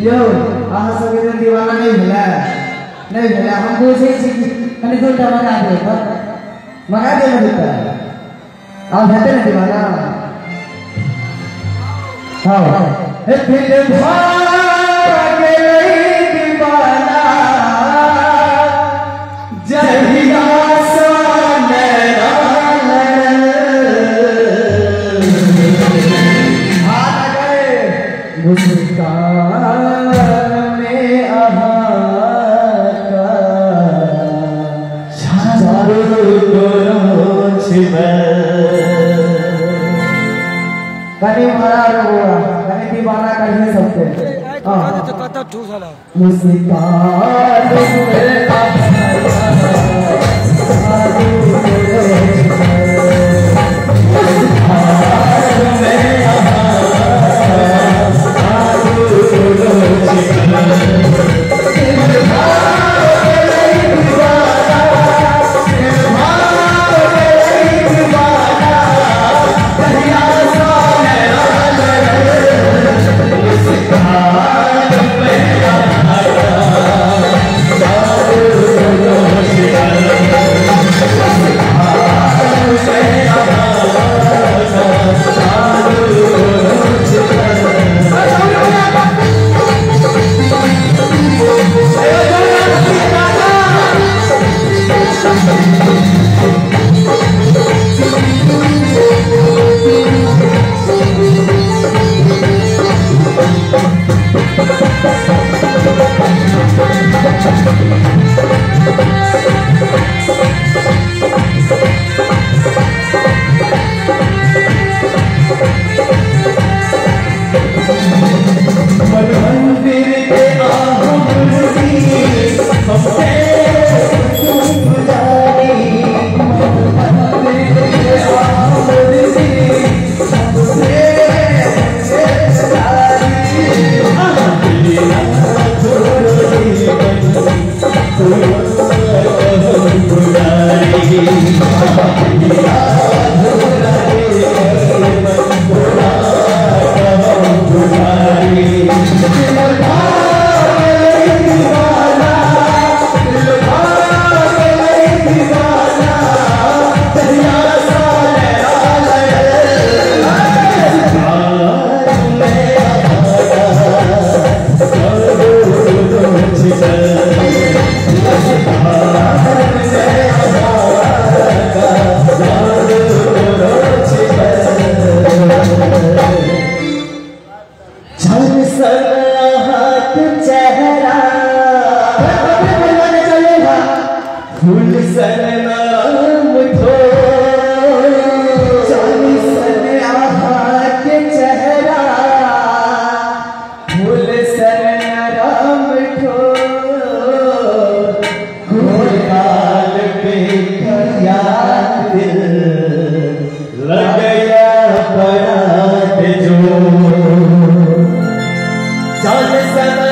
यो आहा सबके दीवाना नहीं मिला हम पूछे कने दो टमाटर दे तो मगा दे ना देता आप कहते ना दीवाना हाँ हे फिर भागे दीवाना जहिया मुस्कान में आहा चारों कने भरा हुआ कने दीवाना करने सबसे तो कत ठूस वाला मुस्कान में John